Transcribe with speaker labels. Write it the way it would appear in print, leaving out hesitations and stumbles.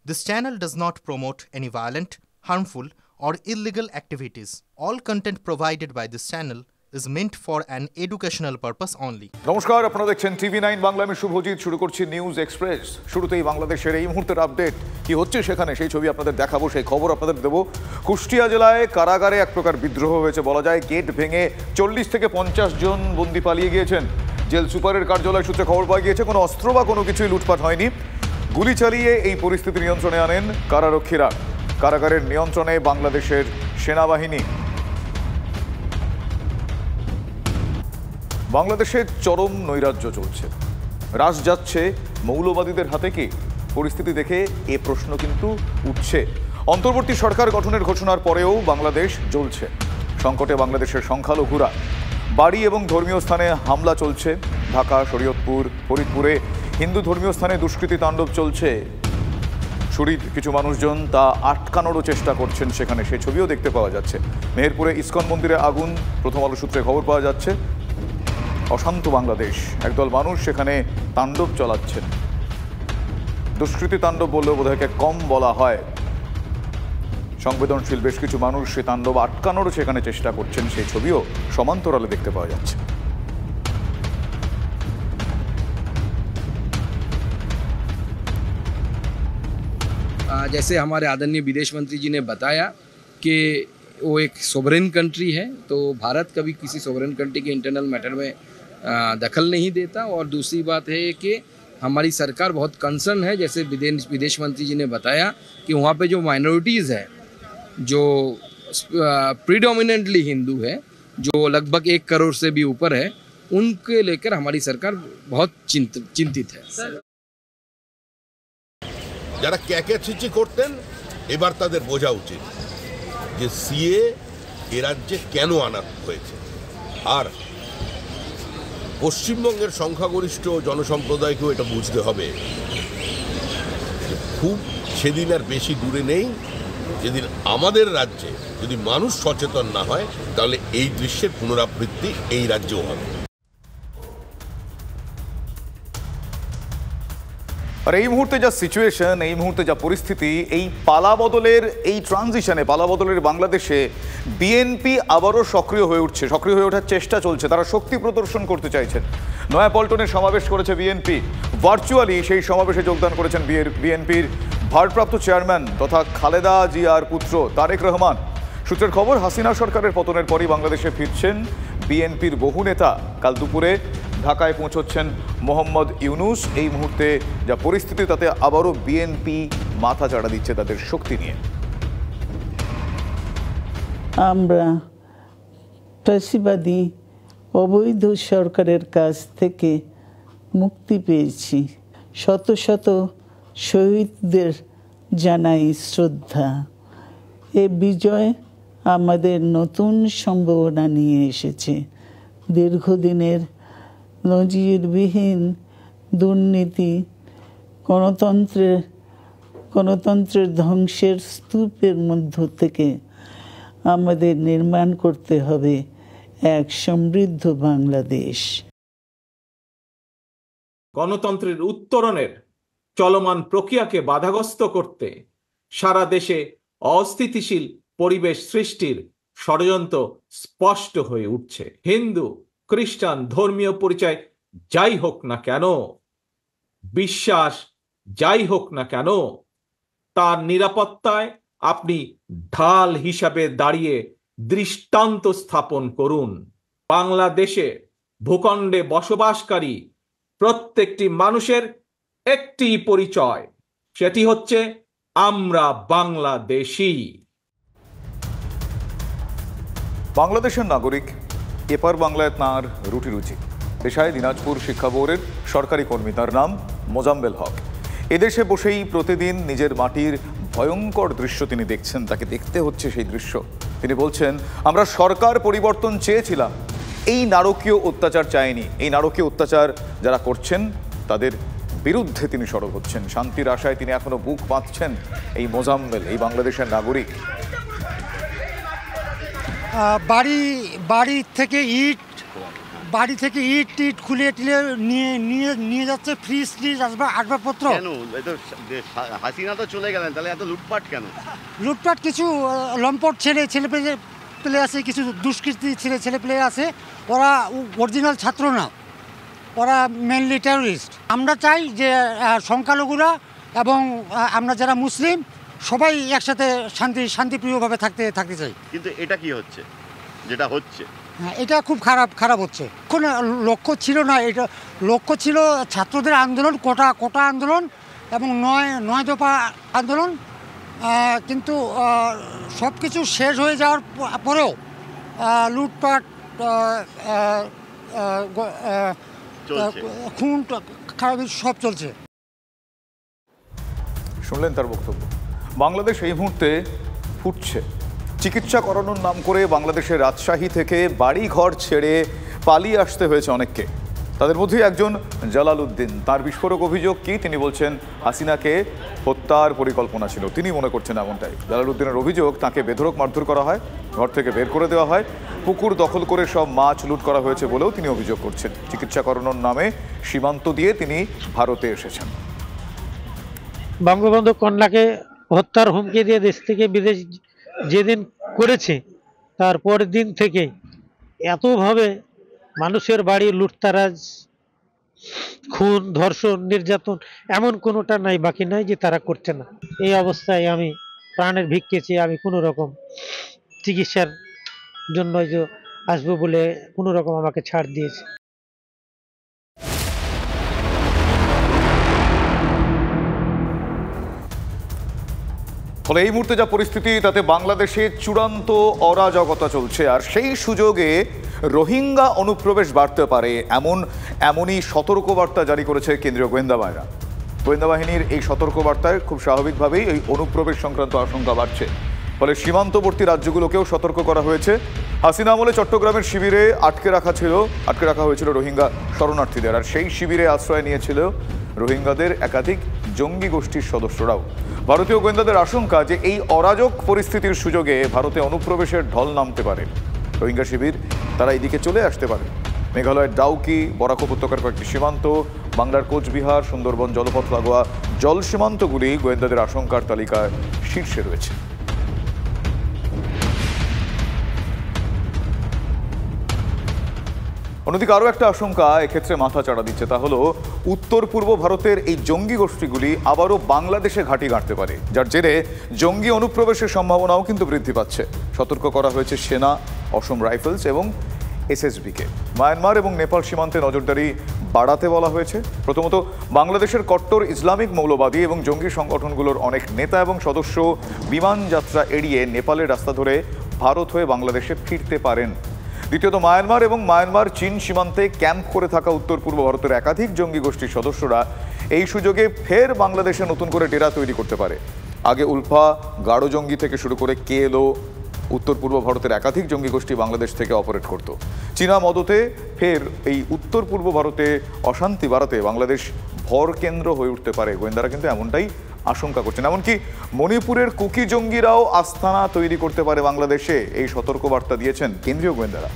Speaker 1: This channel does not promote any violent, harmful, or illegal activities. All content provided by this channel is meant for an educational purpose only.
Speaker 2: নমস্কার, আপনারা দেখছেন TV9 Bangla. আমি শুভজিৎ শুরু করছি news express. শুরুতেই বাংলাদেশের এই মুহূর্তের আপডেট কি হচ্ছে সেখানে সেই ছবি আপনাদের দেখাবো, সেই খবর আপনাদের দেবো। কুষ্টিয়া জেলায় কারাগারে এক প্রকার বিদ্রোহ হয়েছে বলা যায়। গেট ভেঙে 40 থেকে 50 জন বন্দী পালিয়ে গিয়েছেন। জেল সুপারের কার্যালয় সূত্রে খবর পাওয়া গিয়েছে কোনো অস্ত্র বা কোনো কিছুই লুটপাট হয়নি। গুলি চালিয়ে এই পরিস্থিতি নিয়ন্ত্রণে আনেন কারারক্ষীরা। কারাগারের নিয়ন্ত্রণে বাংলাদেশের সেনাবাহিনী। বাংলাদেশের চরম নৈরাজ্য চলছে, রাশ যাচ্ছে মৌলবাদীদের হাতে কি? পরিস্থিতি দেখে এ প্রশ্ন কিন্তু উঠছে। অন্তর্বর্তী সরকার গঠনের ঘোষণার পরেও বাংলাদেশ জ্বলছে। সংকটে বাংলাদেশের সংখ্যালঘুরা। বাড়ি এবং ধর্মীয় স্থানে হামলা চলছে। ঢাকা, শরীয়তপুর, ফরিদপুরে হিন্দু ধর্মীয় স্থানে দুষ্কৃতী তাণ্ডব চলছে। শরীর কিছু মানুষজন তা আটকানোরও চেষ্টা করছেন সেখানে, সে ছবিও দেখতে পাওয়া যাচ্ছে। মেহেরপুরে ইসকন মন্দিরে আগুন, প্রথম আলো সূত্রে খবর পাওয়া যাচ্ছে। অশান্ত বাংলাদেশ, একদল মানুষ সেখানে তাণ্ডব চালাচ্ছেন। দুষ্কৃতী তাণ্ডব বললেও বোধহয় কম বলা হয়। সংবেদনশীল বেশ কিছু মানুষ সে তাণ্ডব আটকানোরও সেখানে চেষ্টা করছেন, সেই ছবিও সমান্তরালে দেখতে পাওয়া যাচ্ছে।
Speaker 3: जैसे हमारे आदरणीय विदेश मंत्री जी ने बताया कि वो एक सोवरेन कंट्री है, तो भारत कभी किसी सोवरेन कंट्री के इंटरनल मैटर में दखल नहीं देता। और दूसरी बात है कि हमारी सरकार बहुत कंसर्न है, जैसे विदेश मंत्री जी ने बताया कि वहाँ पे जो माइनॉरिटीज़ है, जो प्रीडोमिनेंटली हिंदू है, जो लगभग 1 करोड़ से भी ऊपर है, उनके लेकर हमारी सरकार बहुत चिंतित है।
Speaker 4: যারা ক্যাকেচিচি করতেন এবার তাদের বোঝা উচিত যে সিএ এ রাজ্যে কেন আনা হয়েছে। আর পশ্চিমবঙ্গের সংখ্যাগরিষ্ঠ জনসম্প্রদায়কেও এটা বুঝতে হবে। খুব সেদিন আর বেশি দূরে নেই যেদিন আমাদের রাজ্যে যদি মানুষ সচেতন না হয় তাহলে এই দৃশ্যের পুনরাবৃত্তি এই রাজ্যেও হবে।
Speaker 2: আর এই মুহূর্তে যা সিচুয়েশন, এই মুহূর্তে যা পরিস্থিতি, এই পালাবদলের এই ট্রানজিশনে, পালাবদলের বাংলাদেশে বিএনপি আবারও সক্রিয় হয়ে উঠছে, সক্রিয় হয়ে ওঠার চেষ্টা চলছে। তারা শক্তি প্রদর্শন করতে চাইছেন। নয়াপল্টনে সমাবেশ করেছে বিএনপি। ভার্চুয়ালি সেই সমাবেশে যোগদান করেছেন বিএনপির ভারপ্রাপ্ত চেয়ারম্যান তথা খালেদা জিয়ার পুত্র তারেক রহমান। সূত্রের খবর, হাসিনা সরকারের পতনের পরই বাংলাদেশে ফিরছেন বিএনপির বহু নেতা। কাল দুপুরে ঢাকায় পৌঁছচ্ছেন মোহাম্মদ ইউনুস। এই মুহূর্তে যা পরিস্থিতি তাতে আবারও বিএনপি মাথা চাড়া দিচ্ছে তাদের শক্তি নিয়ে।
Speaker 5: আমরা ফ্যাসিবাদী অবৈধ সরকারের কাছ থেকে মুক্তি পেয়েছি। শত শত শহীদদের জানাই শ্রদ্ধা। এ বিজয় আমাদের নতুন সম্ভাবনা নিয়ে এসেছে। দীর্ঘদিনের নজিরবিহীন দুর্নীতি, গণতন্ত্রের ধ্বংসের স্তূপের মধ্য থেকে আমাদের নির্মাণ করতে হবে এক সমৃদ্ধ বাংলাদেশ।
Speaker 6: গণতন্ত্রের উত্তরণের চলমান প্রক্রিয়াকে বাধাগ্রস্ত করতে সারা দেশে অস্থিতিশীল পরিবেশ সৃষ্টির ষড়যন্ত্র স্পষ্ট হয়ে উঠছে। হিন্দু, খ্রিস্টান, ধর্মীয় পরিচয় যাই হোক না কেন, বিশ্বাস যাই হোক না কেন, তার নিরাপত্তায় আপনি ঢাল হিসাবে দাঁড়িয়ে দৃষ্টান্ত স্থাপন করুন। বাংলাদেশে ভূখণ্ডে বসবাসকারী প্রত্যেকটি মানুষের একটি পরিচয়, সেটি হচ্ছে আমরা বাংলাদেশী।
Speaker 2: বাংলাদেশের নাগরিক, এপার বাংলায় তাঁর রুটি রুচি। পেশায় দিনাজপুর শিক্ষা বোর্ডের সরকারি কর্মী, তার নাম মোজাম্মেল হক। এদেশে বসেই প্রতিদিন নিজের মাটির ভয়ঙ্কর দৃশ্য তিনি দেখছেন, তাকে দেখতে হচ্ছে সেই দৃশ্য। তিনি বলছেন, আমরা সরকার পরিবর্তন চেয়েছিলাম, এই নারকীয় অত্যাচার চায়নি। এই নারকীয় অত্যাচার যারা করছেন তাদের বিরুদ্ধে তিনি সরব হচ্ছেন। শান্তির আশায় তিনি এখনো বুক বাঁধছেন এই মোজাম্মেল, এই বাংলাদেশের নাগরিক।
Speaker 7: বাড়ি থেকে ইট বাড়ি থেকে ইট টিট খুলে টিলে নিয়ে যাচ্ছে, ফ্রিজ ট্রিজ আসবাবপত্র।
Speaker 8: কেন? হাসিনা তো চলে গেলেন, তাহলে এত লুটপাট কেন?
Speaker 7: লুটপাট কিছু লম্পট ছেলে আছে, কিছু দুষ্কৃতী ছেলে আছে, ওরা অরিজিনাল ছাত্র না, ওরা মেনলি টেরোরিস্ট। আমরা চাই যে সংখ্যালঘুরা এবং আমরা যারা মুসলিম সবাই একসাথে শান্তিপ্রিয়ভাবে থাকতে চাই।
Speaker 8: কিন্তু এটা কি হচ্ছে, যেটা হচ্ছে?
Speaker 7: হ্যাঁ, এটা খুব খারাপ হচ্ছে। কোনো লক্ষ্য ছিল না, এটা লক্ষ্য ছিল ছাত্রদের আন্দোলন, কোটা আন্দোলন এবং 9 দফা আন্দোলন। কিন্তু সব কিছু শেষ হয়ে যাওয়ার পরেও লুটপাট, খুন খারাপ সব চলছে।
Speaker 2: শুনলেন তার বক্তব্য। বাংলাদেশ এই মুহূর্তে ফুটছে। চিকিৎসা করানোর নাম করে বাংলাদেশের রাজশাহী থেকে বাড়ি ঘর ছেড়ে পালিয়ে আসতে হয়েছে অনেককে। তাদের মধ্যে একজন জালালউদ্দিন। তার বিস্ফোরক অভিযোগ কি? তিনি বলছেন হাসিনাকে হত্যার পরিকল্পনা ছিল, তিনি মনে করছেন এমনটাই। জালালউদ্দিনের অভিযোগ, তাকে বেধড়ক মারধর করা হয়, ঘর থেকে বের করে দেওয়া হয়, পুকুর দখল করে সব মাছ লুট করা হয়েছে বলেও তিনি অভিযোগ করছেন। চিকিৎসা করানোর নামে সীমান্ত দিয়ে তিনি ভারতে এসেছেন।
Speaker 9: বঙ্গবন্ধু কন্যাকে হত্যার হুমকি দিয়ে দেশ থেকে বিদেশ যেদিন করেছে, তার পরের দিন থেকে এতভাবে মানুষের বাড়ি লুটতারাজ, খুন, ধর্ষণ, নির্যাতন এমন কোনোটা নাই বাকি নাই যে তারা করছে না। এই অবস্থায় আমি প্রাণের ভিক্ষে চেয়ে আমি কোনো রকম চিকিৎসার জন্য যে আসবো বলে কোনো রকম আমাকে ছাড় দিয়েছে।
Speaker 2: ফলে এই মুহূর্তে যা পরিস্থিতি, তাতে বাংলাদেশে চূড়ান্ত অরাজকতা চলছে। আর সেই সুযোগে রোহিঙ্গা অনুপ্রবেশ বাড়তে পারে এমনই সতর্কবার্তা জারি করেছে কেন্দ্রীয় গোয়েন্দা বাহিনীর এই সতর্কবার্তায় খুব স্বাভাবিকভাবেই এই অনুপ্রবেশ সংক্রান্ত আশঙ্কা বাড়ছে। ফলে সীমান্তবর্তী রাজ্যগুলোকেও সতর্ক করা হয়েছে। হাসিনা আমলে চট্টগ্রামের শিবিরে আটকে রাখা হয়েছিল রোহিঙ্গা শরণার্থীদের। আর সেই শিবিরে আশ্রয় নিয়েছিল রোহিঙ্গাদের একাধিক জঙ্গি গোষ্ঠীর সদস্যরাও। ভারতীয় গোয়েন্দাদের আশঙ্কা যে এই অরাজক পরিস্থিতির সুযোগে ভারতে অনুপ্রবেশের ঢল নামতে পারে। রোহিঙ্গা শিবির তারা এদিকে চলে আসতে পারে। মেঘালয়ের ডাউকি, বরাক উপত্যকার কয়েকটি সীমান্ত, বাংলার কোচবিহার, সুন্দরবন জলপথ লাগোয়া জল সীমান্তগুলি গোয়েন্দাদের আশঙ্কার তালিকায় শীর্ষে রয়েছে। অন্যদিকে আরও একটা আশঙ্কা এক্ষেত্রে মাথা চাড়া দিচ্ছে, তা হলো উত্তর পূর্ব ভারতের এই জঙ্গি গোষ্ঠীগুলি আবারও বাংলাদেশে ঘাঁটি গাঁড়তে পারে, যার জেরে জঙ্গি অনুপ্রবেশের সম্ভাবনাও কিন্তু বৃদ্ধি পাচ্ছে। সতর্ক করা হয়েছে সেনা, অসম রাইফেলস এবং এসএসবিকে। মায়ানমার এবং নেপাল সীমান্তে নজরদারি বাড়াতে বলা হয়েছে। প্রথমত, বাংলাদেশের কট্টর ইসলামিক মৌলবাদী এবং জঙ্গি সংগঠনগুলোর অনেক নেতা এবং সদস্য বিমান যাত্রা এড়িয়ে নেপালের রাস্তা ধরে ভারত হয়ে বাংলাদেশে ফিরতে পারেন। দ্বিতীয়ত, মায়ানমার চীন সীমান্তে ক্যাম্প করে থাকা উত্তর পূর্ব ভারতের একাধিক জঙ্গি গোষ্ঠীর সদস্যরা এই সুযোগে ফের বাংলাদেশে নতুন করে ডেরা তৈরি করতে পারে। আগে উলফা, গাঢ় জঙ্গি থেকে শুরু করে কেএলও, উত্তর পূর্ব ভারতের একাধিক জঙ্গি গোষ্ঠী বাংলাদেশ থেকে অপারেট করত। চীনা মদতে ফের এই উত্তর পূর্ব ভারতে অশান্তি বাড়াতে বাংলাদেশ ভর কেন্দ্র হয়ে উঠতে পারে। গোয়েন্দারা কিন্তু এমনটাই আশঙ্কা করছেন। এমনকি মণিপুরের কুকি জঙ্গিরাও আস্তানা তৈরি করতে পারে বাংলাদেশে, এই সতর্কবার্তা দিয়েছেন কেন্দ্রীয় গোয়েন্দারা।